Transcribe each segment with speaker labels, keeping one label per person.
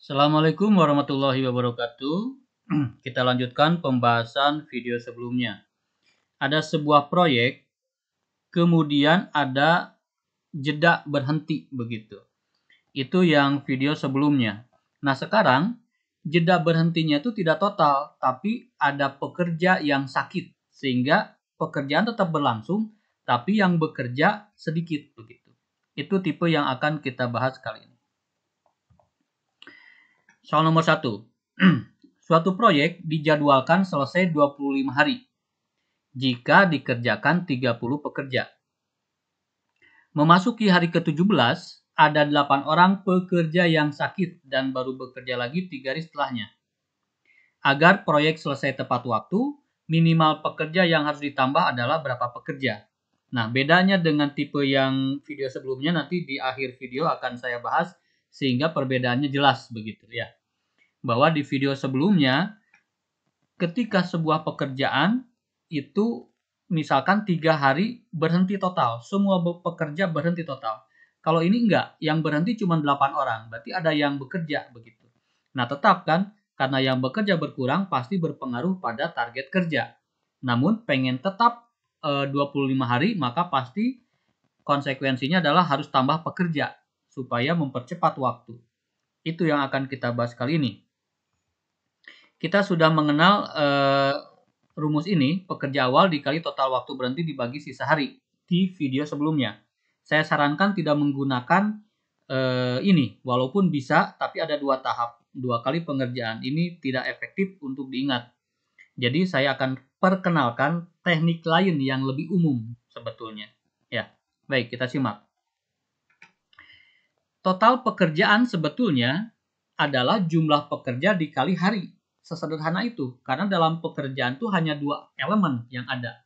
Speaker 1: Assalamualaikum warahmatullahi wabarakatuh. Kita lanjutkan pembahasan video sebelumnya. Ada sebuah proyek, kemudian ada jeda berhenti begitu. Itu yang video sebelumnya. Nah, sekarang jeda berhentinya itu tidak total, tapi ada pekerja yang sakit sehingga pekerjaan tetap berlangsung, tapi yang bekerja sedikit begitu. Itu tipe yang akan kita bahas kali ini. Soal nomor 1. Suatu proyek dijadwalkan selesai 25 hari jika dikerjakan 30 pekerja. Memasuki hari ke-17, ada 8 orang pekerja yang sakit dan baru bekerja lagi 3 hari setelahnya. Agar proyek selesai tepat waktu, minimal pekerja yang harus ditambah adalah berapa pekerja. Nah, bedanya dengan tipe yang video sebelumnya nanti di akhir video akan saya bahas sehingga perbedaannya jelas begitu ya. Bahwa di video sebelumnya ketika sebuah pekerjaan itu misalkan 3 hari berhenti total, semua pekerja berhenti total. Kalau ini enggak, yang berhenti cuma 8 orang, berarti ada yang bekerja begitu. Nah, tetap kan, karena yang bekerja berkurang pasti berpengaruh pada target kerja. Namun pengen tetap 25 hari, maka pasti konsekuensinya adalah harus tambah pekerja supaya mempercepat waktu. Itu yang akan kita bahas kali ini. Kita sudah mengenal rumus ini, pekerja awal dikali total waktu berhenti dibagi sisa hari di video sebelumnya. Saya sarankan tidak menggunakan ini, walaupun bisa, tapi ada 2 tahap, 2 kali pengerjaan. Ini tidak efektif untuk diingat. Jadi saya akan perkenalkan teknik lain yang lebih umum sebetulnya. Ya, baik kita simak. Total pekerjaan sebetulnya adalah jumlah pekerja dikali hari. Sesederhana itu, karena dalam pekerjaan itu hanya 2 elemen yang ada.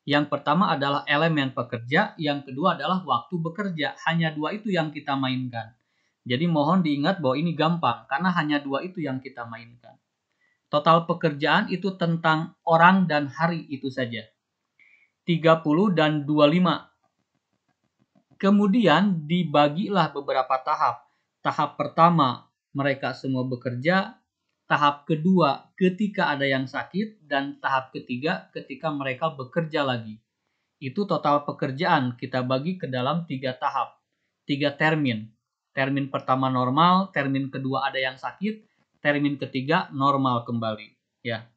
Speaker 1: Yang pertama adalah elemen pekerja, yang kedua adalah waktu bekerja. Hanya 2 itu yang kita mainkan. Jadi mohon diingat bahwa ini gampang, karena hanya 2 itu yang kita mainkan. Total pekerjaan itu tentang orang dan hari itu saja. 30 dan 25. Kemudian dibagilah beberapa tahap. Tahap pertama, mereka semua bekerja. Tahap kedua, ketika ada yang sakit. Dan tahap ketiga, ketika mereka bekerja lagi. Itu total pekerjaan kita bagi ke dalam 3 tahap. 3 termin. Termin pertama normal, termin kedua ada yang sakit, termin ketiga normal kembali. Ya.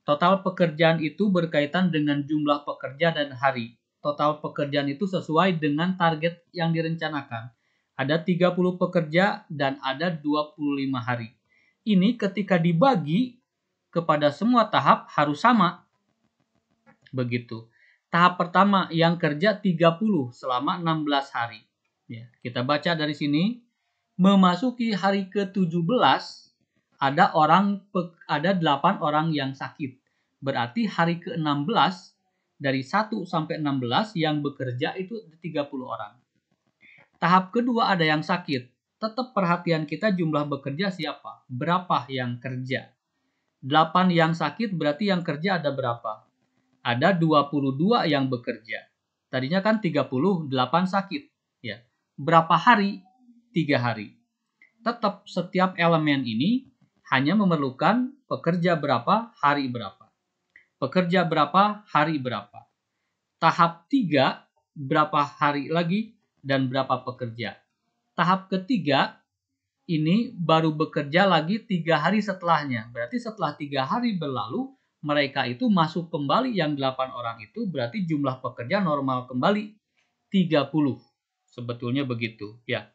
Speaker 1: Total pekerjaan itu berkaitan dengan jumlah pekerja dan hari. Total pekerjaan itu sesuai dengan target yang direncanakan. Ada 30 pekerja dan ada 25 hari. Ini ketika dibagi kepada semua tahap harus sama. Begitu. Tahap pertama yang kerja 30 selama 16 hari. Ya, kita baca dari sini. Memasuki hari ke-17 ada 8 orang yang sakit. Berarti hari ke-16 dari 1 sampai 16 yang bekerja itu 30 orang. Tahap kedua ada yang sakit. Tetap perhatian kita jumlah bekerja siapa? Berapa yang kerja? 8 yang sakit berarti yang kerja ada berapa? Ada 22 yang bekerja. Tadinya kan 38 sakit. Ya. Berapa hari? 3 hari. Tetap setiap elemen ini hanya memerlukan pekerja berapa, hari berapa. Pekerja berapa, hari berapa. Tahap 3, berapa hari lagi dan berapa pekerja. Tahap ketiga, ini baru bekerja lagi 3 hari setelahnya. Berarti setelah 3 hari berlalu, mereka itu masuk kembali yang 8 orang itu, berarti jumlah pekerja normal kembali 30. Sebetulnya begitu. Ya.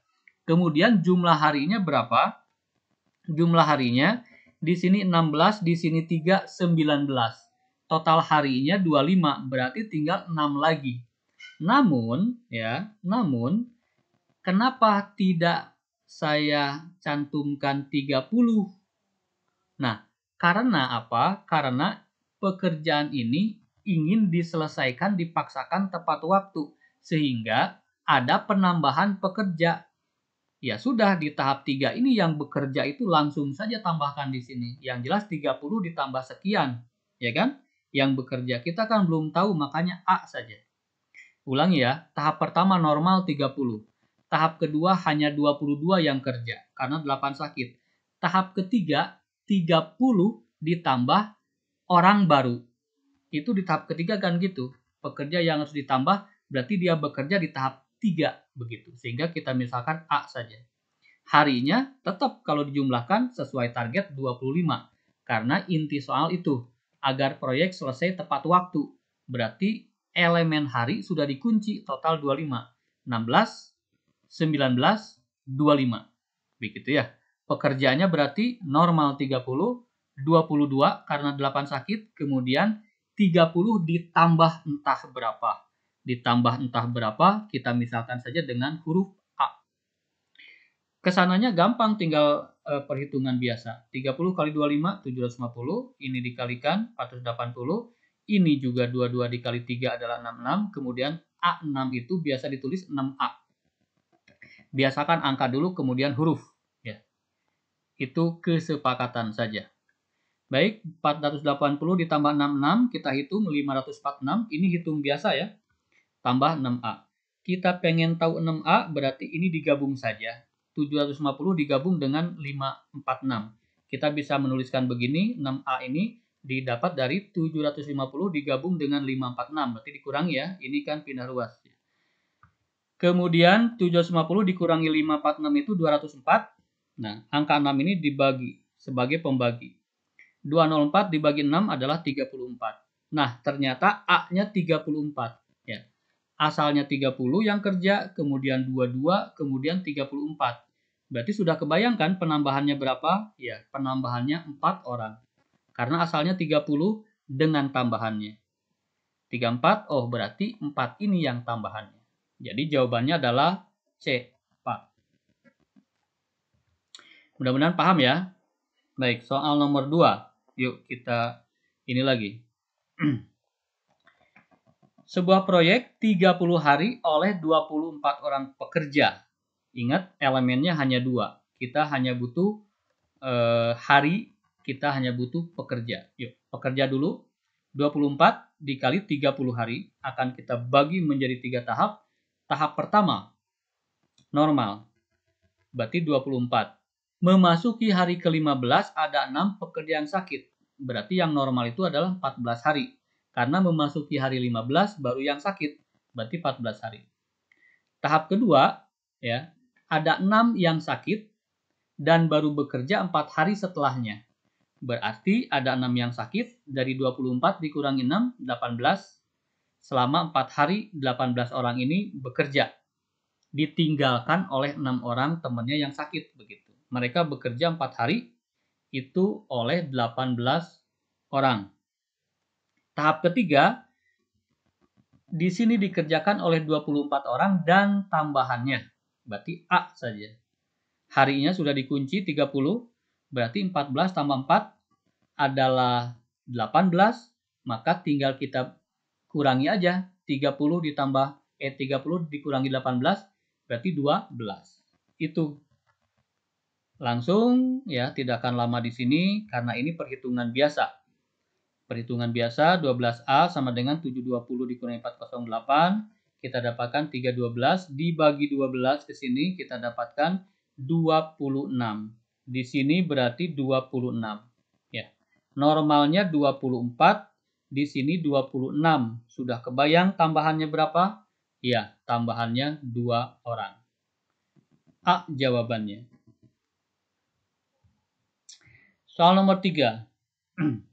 Speaker 1: Kemudian jumlah harinya berapa? Jumlah harinya di sini 16, di sini 3, 19. Total harinya 25, berarti tinggal 6 lagi. Namun, kenapa tidak saya cantumkan 30? Nah, karena apa? Karena pekerjaan ini ingin diselesaikan dipaksakan tepat waktu, sehingga ada penambahan pekerja. Ya sudah, di tahap 3 ini yang bekerja itu langsung saja tambahkan di sini. Yang jelas 30 ditambah sekian, ya kan? Yang bekerja kita kan belum tahu, makanya A saja. Ulangi ya, tahap pertama normal 30. Tahap kedua hanya 22 yang kerja karena 8 sakit. Tahap ketiga, 30 ditambah orang baru. Itu di tahap ketiga kan gitu. Pekerja yang harus ditambah berarti dia bekerja di tahap 3 begitu. Sehingga kita misalkan A saja. Harinya tetap kalau dijumlahkan sesuai target 25. Karena inti soal itu, agar proyek selesai tepat waktu. Berarti elemen hari sudah dikunci total 25. 16, 19, 25. Begitu ya. Pekerjaannya berarti normal 30, 22 karena 8 sakit, kemudian 30 ditambah entah berapa. Ditambah entah berapa, kita misalkan saja dengan huruf A. Kesananya gampang, tinggal perhitungan biasa. 30 kali 25, 750. Ini dikalikan 480. Ini juga 22 dikali 3 adalah 66. Kemudian A6 itu biasa ditulis 6A. Biasakan angka dulu, kemudian huruf. Ya. Itu kesepakatan saja. Baik, 480 ditambah 66, kita hitung 546. Ini hitung biasa ya. Tambah 6A. Kita pengen tahu 6A, berarti ini digabung saja. 750 digabung dengan 546. Kita bisa menuliskan begini, 6A ini didapat dari 750 digabung dengan 546. Berarti dikurangi ya, ini kan pindah ruas. Kemudian 750 dikurangi 546 itu 204. Nah, angka 6 ini dibagi sebagai pembagi. 204 dibagi 6 adalah 34. Nah, ternyata A-nya 34. Ya. Asalnya 30 yang kerja, kemudian 22, kemudian 34. Berarti sudah kebayangkan penambahannya berapa? Ya, penambahannya 4 orang. Karena asalnya 30 dengan tambahannya. 34, oh berarti 4 ini yang tambahannya. Jadi jawabannya adalah C, 4. Mudah-mudahan paham ya. Baik, soal nomor 2. Yuk kita ini lagi. Sebuah proyek 30 hari oleh 24 orang pekerja. Ingat, elemennya hanya 2. Kita hanya butuh hari, kita hanya butuh pekerja. Yuk, pekerja dulu. 24 dikali 30 hari akan kita bagi menjadi 3 tahap. Tahap pertama, normal. Berarti 24. Memasuki hari ke-15 ada 6 pekerja yang sakit. Berarti yang normal itu adalah 14 hari. Karena memasuki hari 15 baru yang sakit. Berarti 14 hari. Tahap kedua, ya, ada 6 yang sakit dan baru bekerja 4 hari setelahnya. Berarti ada 6 yang sakit, dari 24 dikurangi 6, 18. Selama 4 hari, 18 orang ini bekerja. Ditinggalkan oleh 6 orang temannya yang sakit. Begitu. Mereka bekerja 4 hari, itu oleh 18 orang. Tahap ketiga, di sini dikerjakan oleh 24 orang dan tambahannya. Berarti A saja. Harinya sudah dikunci 30, berarti 14 tambah 4 adalah 18, maka tinggal kita kurangi aja. 30 dikurangi 18, berarti 12. Itu. Langsung ya, tidak akan lama di sini karena ini perhitungan biasa. Perhitungan biasa 12A sama dengan 720 dikurangi 408. Kita dapatkan 312 dibagi 12 ke sini kita dapatkan 26. Di sini berarti 26. Ya. Normalnya 24, di sini 26. Sudah kebayang tambahannya berapa? Ya, tambahannya 2 orang. A jawabannya. Soal nomor 3.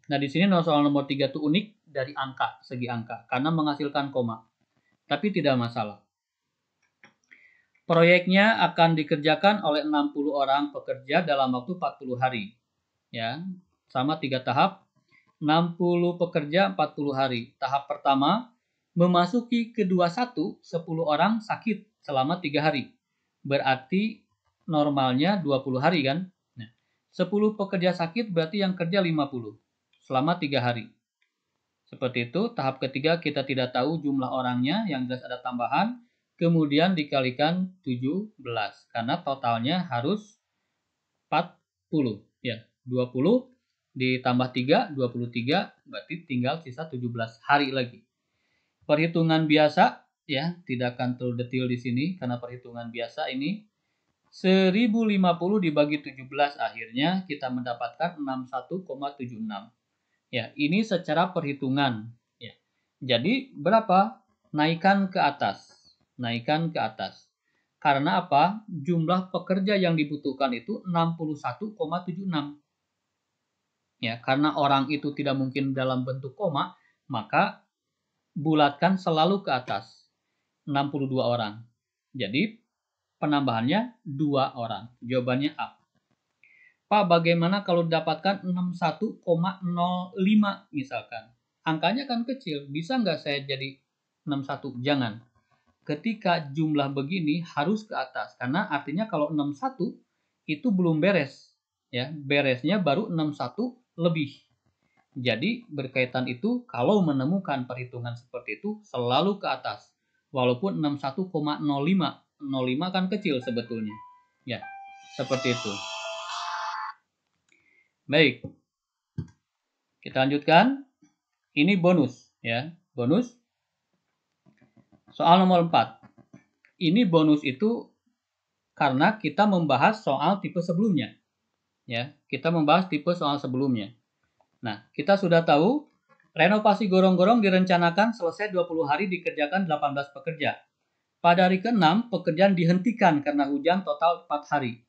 Speaker 1: Nah, di sini soal nomor 3 itu unik dari angka, segi angka, karena menghasilkan koma. Tapi tidak masalah. Proyeknya akan dikerjakan oleh 60 orang pekerja dalam waktu 40 hari. Ya, sama 3 tahap. 60 pekerja 40 hari. Tahap pertama, memasuki kedua 10 orang sakit selama 3 hari. Berarti normalnya 20 hari kan? Nah, 10 pekerja sakit berarti yang kerja 50. Selama 3 hari. Seperti itu, tahap ketiga kita tidak tahu jumlah orangnya, yang jelas ada tambahan, kemudian dikalikan 17, karena totalnya harus 40. Ya, 20 ditambah 3, 23, berarti tinggal sisa 17 hari lagi. Perhitungan biasa, ya, tidak akan terlalu detail di sini, karena perhitungan biasa ini 1050 dibagi 17 akhirnya kita mendapatkan 61,76. Ya, ini secara perhitungan. Ya. Jadi berapa? Naikkan ke atas. Naikkan ke atas. Karena apa? Jumlah pekerja yang dibutuhkan itu 61,76. Ya, karena orang itu tidak mungkin dalam bentuk koma, maka bulatkan selalu ke atas. 62 orang. Jadi penambahannya 2 orang. Jawabannya A. Pak, bagaimana kalau dapatkan 61,05 misalkan? Angkanya kan kecil, bisa nggak saya jadi 61? Jangan. Ketika jumlah begini harus ke atas, karena artinya kalau 61 itu belum beres. Ya, beresnya baru 61 lebih. Jadi berkaitan itu kalau menemukan perhitungan seperti itu selalu ke atas. Walaupun 61,05. 05 kan kecil sebetulnya. Ya, seperti itu. Baik. Kita lanjutkan. Ini bonus ya. Bonus. Soal nomor 4. Ini bonus itu karena kita membahas soal tipe sebelumnya. Ya, kita membahas tipe soal sebelumnya. Nah, kita sudah tahu renovasi gorong-gorong direncanakan selesai 20 hari dikerjakan 18 pekerja. Pada hari ke-6, pekerjaan dihentikan karena hujan total 4 hari.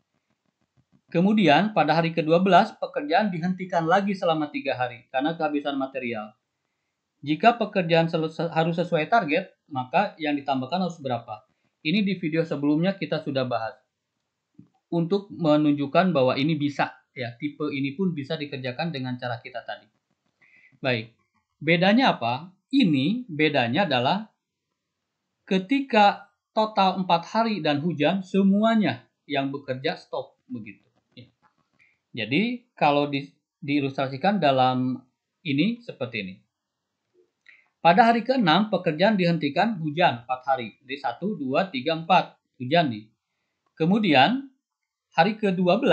Speaker 1: Kemudian, pada hari ke-12, pekerjaan dihentikan lagi selama 3 hari karena kehabisan material. Jika pekerjaan harus sesuai target, maka yang ditambahkan harus berapa? Ini di video sebelumnya kita sudah bahas. Untuk menunjukkan bahwa ini bisa, ya, tipe ini pun bisa dikerjakan dengan cara kita tadi. Baik, bedanya apa? Ini bedanya adalah ketika total 4 hari dan hujan, semuanya yang bekerja stop begitu. Jadi kalau diilustrasikan dalam ini seperti ini. Pada hari ke-6 pekerjaan dihentikan hujan 4 hari. Jadi 1, 2, 3, 4 hujan nih. Kemudian hari ke-12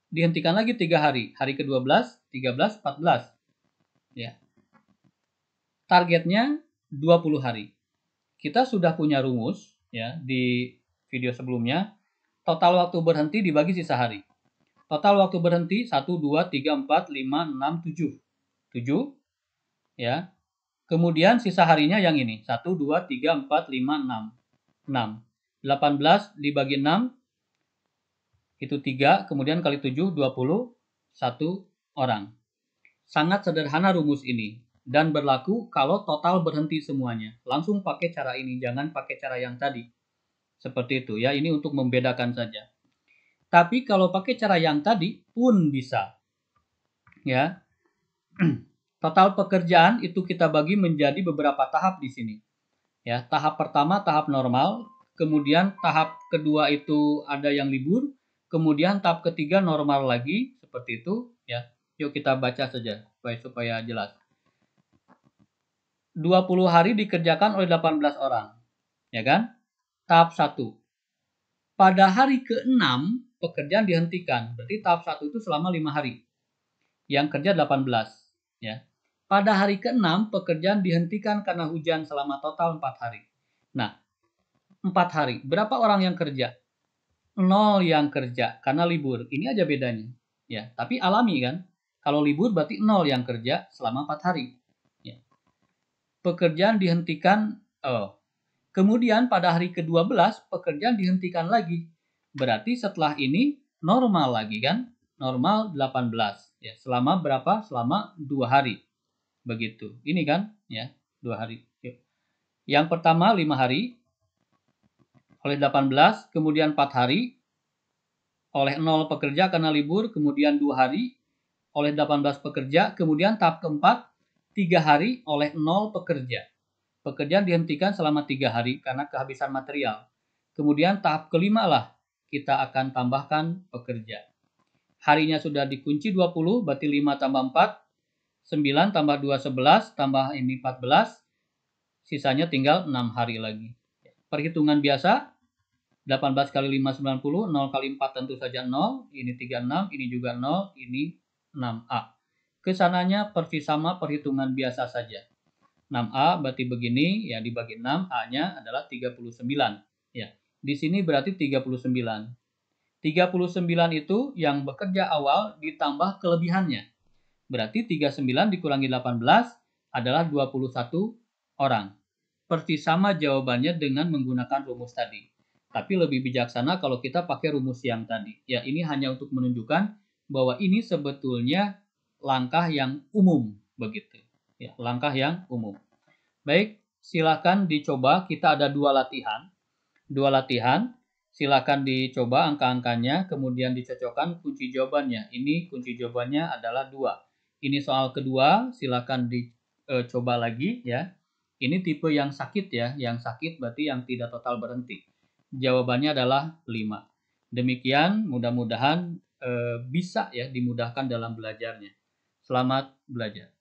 Speaker 1: dihentikan lagi 3 hari. Hari ke-12, 13, 14. Ya. Targetnya 20 hari. Kita sudah punya rumus ya di video sebelumnya. Total waktu berhenti dibagi sisa hari. Total waktu berhenti 1, 2, 3, 4, 5, 6, 7. 7 ya. Kemudian sisa harinya yang ini. 1, 2, 3, 4, 5, 6. 6. 18 dibagi 6 itu 3. Kemudian kali 7, 21 orang. Sangat sederhana rumus ini. Dan berlaku kalau total berhenti semuanya. Langsung pakai cara ini. Jangan pakai cara yang tadi. Seperti itu ya. Ini untuk membedakan saja. Tapi kalau pakai cara yang tadi pun bisa. Ya. Total pekerjaan itu kita bagi menjadi beberapa tahap di sini. Ya, tahap pertama tahap normal, kemudian tahap kedua itu ada yang libur, kemudian tahap ketiga normal lagi, seperti itu, ya. Yuk kita baca saja supaya jelas. 20 hari dikerjakan oleh 18 orang. Ya kan? Tahap 1. Pada hari ke-6 pekerjaan dihentikan. Berarti tahap 1 itu selama 5 hari. Yang kerja 18, ya. Pada hari ke-6 pekerjaan dihentikan karena hujan selama total 4 hari. Nah, 4 hari. Berapa orang yang kerja? 0 yang kerja karena libur. Ini aja bedanya. Ya, tapi alami kan? Kalau libur berarti 0 yang kerja selama 4 hari. Ya. Pekerjaan dihentikan. Kemudian pada hari ke-12 pekerjaan dihentikan lagi. Berarti setelah ini normal lagi kan? Normal 18. Ya, selama berapa? Selama 2 hari. Begitu. Ini kan? Ya, 2 hari. Yuk. Yang pertama 5 hari oleh 18, kemudian 4 hari oleh 0 pekerja karena libur, kemudian 2 hari oleh 18 pekerja, kemudian tahap keempat 3 hari oleh 0 pekerja. Pekerjaan dihentikan selama 3 hari karena kehabisan material. Kemudian tahap kelima lah kita akan tambahkan pekerja. Harinya sudah dikunci 20, berarti 5 tambah 4, 9 tambah 2, 11, tambah ini 14, sisanya tinggal 6 hari lagi. Perhitungan biasa, 18 kali 5, 90, 0 kali 4 tentu saja 0, ini 36, ini juga 0, ini 6A. Kesananya persis sama perhitungan biasa saja. 6A berarti begini, ya dibagi 6, A-nya adalah 39. Ya, di sini berarti 39. 39 itu yang bekerja awal ditambah kelebihannya. Berarti 39 dikurangi 18 adalah 21 orang. Persis sama jawabannya dengan menggunakan rumus tadi. Tapi lebih bijaksana kalau kita pakai rumus yang tadi. Ya, ini hanya untuk menunjukkan bahwa ini sebetulnya langkah yang umum begitu. Ya, langkah yang umum. Baik, silakan dicoba. Kita ada dua latihan. Silakan dicoba angka-angkanya, kemudian dicocokkan kunci jawabannya. Ini kunci jawabannya adalah 2. Ini soal kedua, silakan dicoba lagi ya. Ini tipe yang sakit ya, yang sakit berarti yang tidak total berhenti. Jawabannya adalah 5. Demikian, mudah-mudahan bisa ya dimudahkan dalam belajarnya. Selamat belajar.